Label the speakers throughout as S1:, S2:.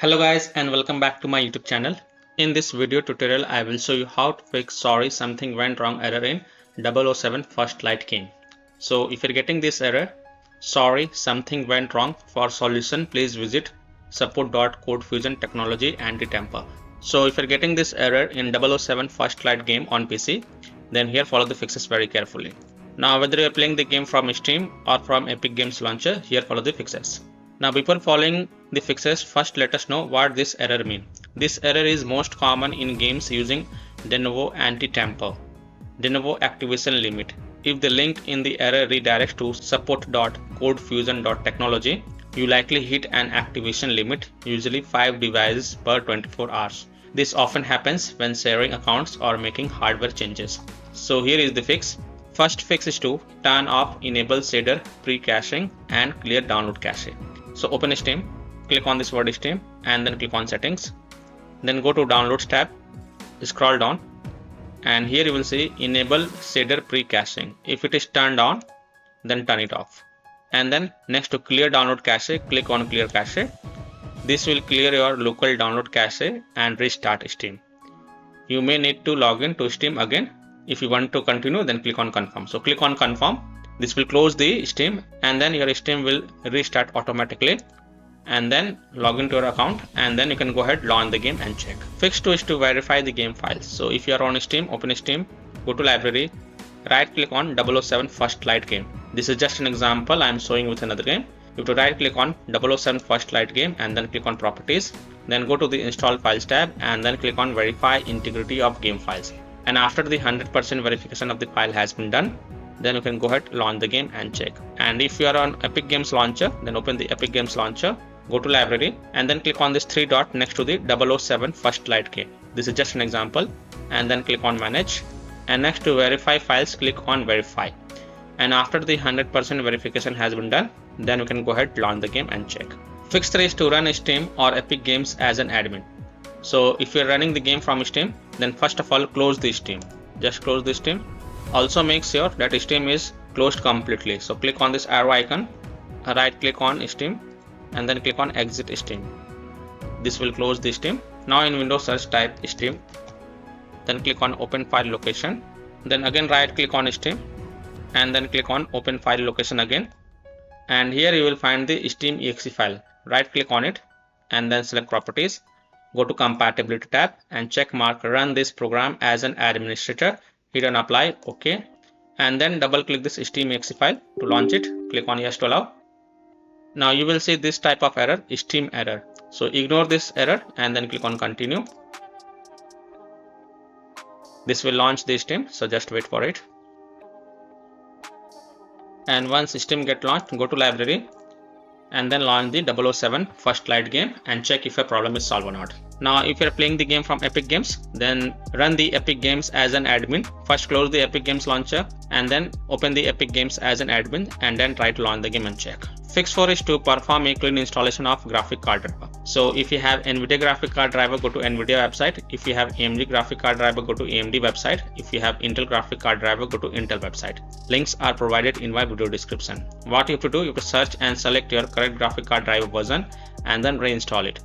S1: Hello guys and welcome back to my YouTube channel. In this video tutorial I will show you how to fix sorry something went wrong error in 007 First Light game. So if you're getting this error, sorry something went wrong, for solution please visit support.codefusion technology anti-tamper. So if you're getting this error in 007 First Light game on PC, then here follow the fixes very carefully. Now whether you're playing the game from Steam or from Epic Games launcher, here follow the fixes. Now before following the fixes, first let us know what this error means. This error is most common in games using Denuvo anti-tamper, Denuvo activation limit. If the link in the error redirects to support.codefusion.technology, you likely hit an activation limit, usually 5 devices per 24 hours. This often happens when sharing accounts or making hardware changes. So here is the fix. First fix is to turn off enable shader pre-caching and clear download cache. So open Steam, click on this word Steam and then click on settings. Then go to downloads tab, scroll down and here you will see enable shader pre-caching. If it is turned on, then turn it off. And then next to clear download cache, click on clear cache. This will clear your local download cache and restart Steam. You may need to log in to Steam again. If you want to continue, then click on confirm. So click on confirm. This will close the Steam and then your Steam will restart automatically, and then log into your account and then you can go ahead, launch the game and check. Fix 2 is to verify the game files. So if you are on Steam, open Steam, go to library, right click on 007 First Light game. This is just an example I am showing with another game. You have to right click on 007 First Light game and then click on properties, then go to the install files tab and then click on verify integrity of game files. And after the 100% verification of the file has been done, then you can go ahead, launch the game and check. And if you are on Epic Games launcher, then open the Epic Games launcher, go to library and then click on this 3 dot next to the 007 First Light game. This is just an example, and then click on manage and next to verify files, click on verify. And after the 100% verification has been done, then you can go ahead, launch the game and check. Fix 3 is to run Steam or Epic Games as an admin. So if you're running the game from Steam, then first of all close the Steam. Just close the Steam. Also make sure that Steam is closed completely. So click on this arrow icon, right click on Steam and then click on exit Steam. This will close the Steam. Now in Windows search type Steam, then click on open file location, then again right click on Steam and then click on open file location again, and here you will find the Steam exe file. Right click on it and then select properties, go to compatibility tab and check mark run this program as an administrator, hit on apply, OK, and then double click this Steam exe file to launch it, click on yes to allow. Now you will see this type of error, Steam error. So ignore this error and then click on continue. This will launch the Steam, so just wait for it. And once Steam get launched, go to library and then launch the 007 First Light game and check if a problem is solved or not. Now if you are playing the game from Epic Games, then run the Epic Games as an admin. First close the Epic Games launcher and then open the Epic Games as an admin and then try to launch the game and check. Fix 4 is to perform a clean installation of graphic card driver. So if you have NVIDIA graphic card driver, go to NVIDIA website. If you have AMD graphic card driver, go to AMD website. If you have Intel graphic card driver, go to Intel website. Links are provided in my video description. What you have to do, you have to search and select your correct graphic card driver version and then reinstall it.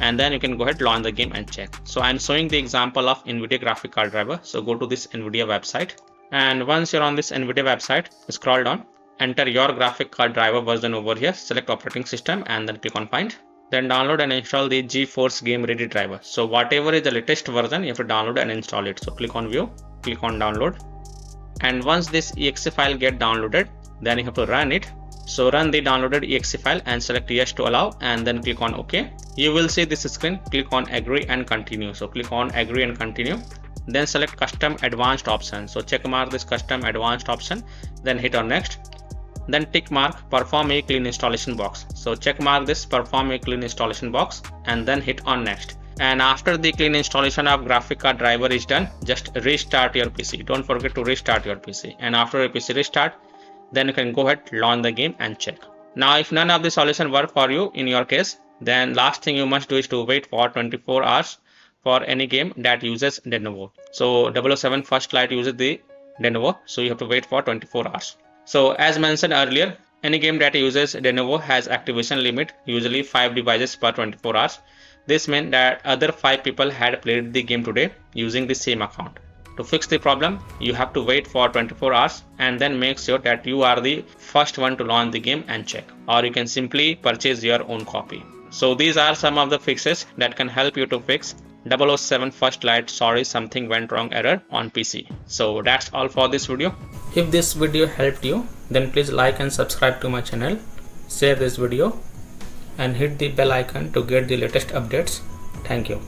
S1: And then you can go ahead, launch the game and check. So I'm showing the example of NVIDIA graphic card driver. So go to this NVIDIA website, and once you're on this NVIDIA website, scroll down, enter your graphic card driver version over here, select operating system and then click on find. Then download and install the GeForce Game Ready driver. So whatever is the latest version, you have to download and install it. So click on view, click on download, and once this exe file get downloaded, then you have to run it. So run the downloaded exe file and select yes to allow and then click on OK. You will see this screen, click on agree and continue. So click on agree and continue, then select custom advanced option. So check mark this custom advanced option, then hit on next, then tick mark perform a clean installation box. So check mark this perform a clean installation box and then hit on next. And after the clean installation of graphic card driver is done, just restart your PC. Don't forget to restart your PC, and after your PC restart, then you can go ahead, launch the game and check. Now if none of the solution work for you in your case, then last thing you must do is to wait for 24 hours for any game that uses Denuvo. So 007 First Light uses the Denuvo, so you have to wait for 24 hours. So as mentioned earlier, any game that uses Denuvo has activation limit, usually 5 devices per 24 hours. This meant that other 5 people had played the game today using the same account. To fix the problem, you have to wait for 24 hours and then make sure that you are the first one to launch the game and check. Or you can simply purchase your own copy. So these are some of the fixes that can help you to fix 007 First Light sorry something went wrong error on PC. So that's all for this video. If this video helped you, then please like and subscribe to my channel, share this video and hit the bell icon to get the latest updates. Thank you.